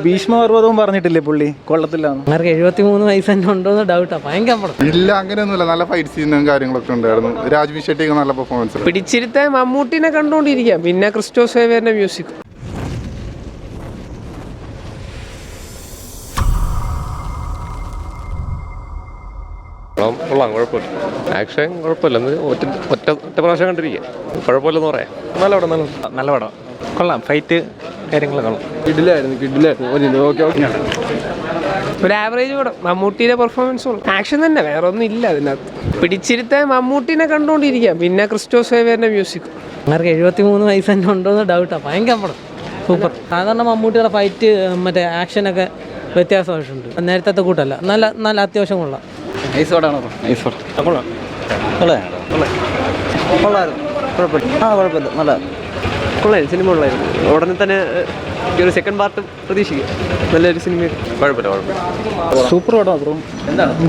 ഭീഷ്മപർവ്വതവും പറഞ്ഞിട്ടില്ലേ പുള്ളി കൊള്ളത്തില്ല. 73 വയസ്സ് തന്നെ ഉണ്ടോന്ന് ഡൗട്ടാ. ഭയങ്കര പടം ഇല്ല, അങ്ങനെയൊന്നുമില്ല. നല്ല ഫൈറ്റ് സീനും കാര്യങ്ങളൊക്കെ ഉണ്ടായിരുന്നു. രാജ്വി ഷെട്ടിക്ക് നല്ല പെർഫോമൻസ്. പിടിച്ചിരുത്താൻ മമ്മൂട്ടിനെ കണ്ടുകൊണ്ടിരിക്കാം. പിന്നെ ക്രിസ്റ്റോസ് സേവ്യറിന്റെ മ്യൂസിക്. കൊള്ളാം, കുഴപ്പമില്ല. ആക്ഷൻ കുഴപ്പമില്ല. ഒറ്റ പ്രാവശ്യം കണ്ടിരിക്കുക, കുഴപ്പമില്ലെന്ന് പറയാം. നല്ല പടം, കൊള്ളാം. ഫൈറ്റ് കാര്യങ്ങളൊക്കെ കൊള്ളാം. ഒരു ആവറേജ് പടം. മമ്മൂട്ടിയുടെ പെർഫോമൻസ് ഉള്ളു. ആക്ഷൻ തന്നെ, വേറെ ഒന്നും ഇല്ല അതിനകത്ത്. പിടിച്ചിരുത്താൻ മമ്മൂട്ടിനെ കണ്ടുകൊണ്ടിരിക്കാം. പിന്നെ ക്രിസ്റ്റോസ് സേവ്യറിന്റെ മ്യൂസിക്. 73 വയസ്സ് തന്നെ ഉണ്ടോന്ന് ഡൗട്ടാ. ഭയങ്കര പടം, സൂപ്പർ. സാധാരണ മമ്മൂട്ടിയുടെ ഫൈറ്റ് മറ്റേ ആക്ഷനൊക്കെ വ്യത്യാസമായിട്ടുണ്ട്. നേരത്തെ കൂട്ടല്ല. നല്ല അത്യാവശ്യം കൊള്ളാം. കൊള്ളാം, സിനിമ ഉള്ളായിരുന്നു. ഉടനെ തന്നെ ഒരു സെക്കൻഡ് പാർട്ട് പ്രതീക്ഷിക്കുക. നല്ലൊരു സിനിമ. സൂപ്പർ പടം ബ്രോ.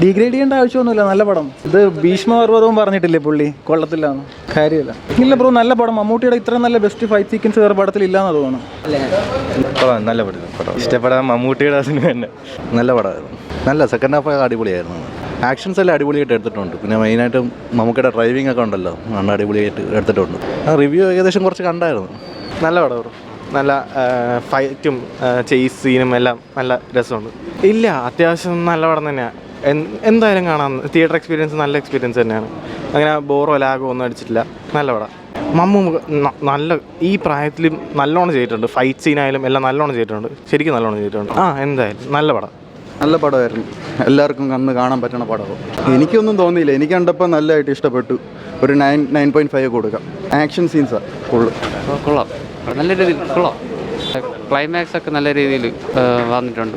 ഡിഗ്രേഡ് ചെയ്യേണ്ട ആവശ്യമൊന്നുമില്ല, നല്ല പടം. ഇത് ഭീഷ്മപർവ്വതവും പറഞ്ഞിട്ടില്ലേ പുള്ളി കൊള്ളത്തില്ല കാര്യമില്ല. ഇല്ല ബ്രോ, നല്ല പടം. മമ്മൂട്ടിയുടെ ഇത്ര നല്ല ബെസ്റ്റ് ഫൈറ്റ് സീക്വൻസ് വേറെ പടത്തിൽ ഇല്ലാന്ന് തോന്നുന്നു. നല്ല പടം, ഇഷ്ടപ്പെടാൻ മമ്മൂട്ടിയുടെ സിനിമ തന്നെ നല്ല പടമായിരുന്നു. നല്ല സെക്കൻഡ് ഹാഫ് അടിപൊളിയായിരുന്നു. ആക്ഷൻസ് എല്ലാം അടിപൊളിയായിട്ട് എടുത്തിട്ടുണ്ട്. പിന്നെ മെയിനായിട്ടും നമുക്കിടെ ഡ്രൈവിംഗ് ഒക്കെ ഉണ്ടല്ലോ, നല്ല അടിപൊളിയായിട്ട് എടുത്തിട്ടുണ്ട്. റിവ്യൂ ഏകദേശം കുറച്ച് കണ്ടായിരുന്നു. നല്ല പടം ബ്രോ. നല്ല ഫൈറ്റും ചേസ് സീനും എല്ലാം നല്ല രസമുണ്ട്. ഇല്ല, അത്യാവശ്യം നല്ല പടം തന്നെയാണ്. എന്തായാലും കാണാം. തിയേറ്റർ എക്സ്പീരിയൻസ് നല്ല എക്സ്പീരിയൻസ് തന്നെയാണ്. അങ്ങനെ ബോറോ ലാഗോ ഒന്നും അടിച്ചിട്ടില്ല. നല്ല പടം. നല്ല ഈ പ്രായത്തിലും നല്ലോണം ചെയ്തിട്ടുണ്ട്. ഫൈറ്റ് സീനായാലും എല്ലാം നല്ലോണം ചെയ്തിട്ടുണ്ട്. ശരിക്കും നല്ലോണം ചെയ്തിട്ടുണ്ട്. എന്തായാലും നല്ല പടം. നല്ല പടമായിരുന്നു. എല്ലാവർക്കും കണ്ണ് കാണാൻ പറ്റുന്ന പടവും. എനിക്കൊന്നും തോന്നിയില്ല. എനിക്ക് കണ്ടപ്പോൾ നല്ലതായിട്ട് ഇഷ്ടപ്പെട്ടു. ഒരു 9.5 കൊടുക്കാം. ആക്ഷൻ സീൻസാണ് കൊള്ളാം, നല്ല രീതിയിൽ കൊള്ളാം. ക്ലൈമാക്സ് ഒക്കെ നല്ല രീതിയിൽ വന്നിട്ടുണ്ട്.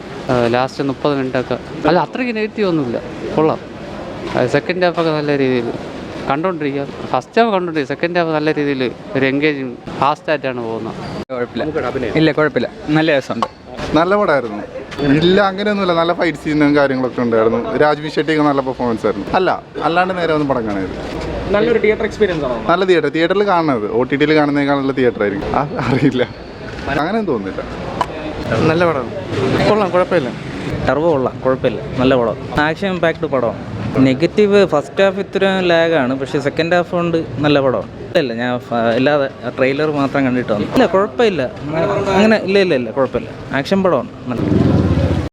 ലാസ്റ്റ് 30 മിനിറ്റൊക്കെ അല്ല, അത്രയ്ക്ക് നെഗറ്റീവ് ഒന്നുമില്ല. കൊള്ളാം. സെക്കൻഡ് ഹാഫൊക്കെ നല്ല രീതിയിൽ കണ്ടുകൊണ്ടിരിക്കുക. ഫസ്റ്റ് ഹാഫ് കണ്ടുകൊണ്ടിരിക്കുക. സെക്കൻഡ് ഹാഫ് നല്ല രീതിയിൽ ഒരു എൻഗേജിങ് ഫാസ്റ്റായിട്ടാണ് പോകുന്നത്. ഇല്ല കുഴപ്പമില്ല, നല്ല രസമുണ്ട്. നല്ല പടമായിരുന്നു. ഇല്ല, അങ്ങനെയൊന്നുമില്ല. നല്ല ഫൈറ്റ് സീനും കാര്യങ്ങളൊക്കെ ഉണ്ടായിരുന്നു. രാജ്വി ഷെട്ടിക്ക് നല്ല പെർഫോമൻസ് ആയിരുന്നു. അല്ലാണ്ട് നേരെ ഒന്നും പടം കാണരുത്. നല്ലൊരു തിയേറ്റർ എക്സ്പീരിയൻസ് ആണോ? നല്ല തിയേറ്ററിൽ കാണുന്നത്. OTTയിൽ കാണുന്നതിനേക്കാൾ നല്ല തിയേറ്റർ ആയിരിക്കും. അറിയില്ല, അങ്ങനെയൊന്നും തോന്നുന്നില്ല. നല്ല പടം. കൊള്ളാം, കുഴപ്പമില്ല. ടർബോ കൊള്ളാം, കുഴപ്പമില്ല. നല്ല പടം. ആക്ഷൻ പാക്ഡ് പടം. നെഗറ്റീവ് ഫസ്റ്റ് ഹാഫ് ഇത്ര ലാഗാണ്, പക്ഷേ സെക്കൻഡ് ഹാഫ് കൊണ്ട് നല്ല പടമാണ്. ഇല്ല, ഞാൻ അല്ലാതെ ട്രെയിലർ മാത്രം കണ്ടിട്ട് വന്നു. ഇല്ല കുഴപ്പമില്ല. അങ്ങനെ ഇല്ല കുഴപ്പമില്ല. ആക്ഷൻ പടമാണ് നല്ല.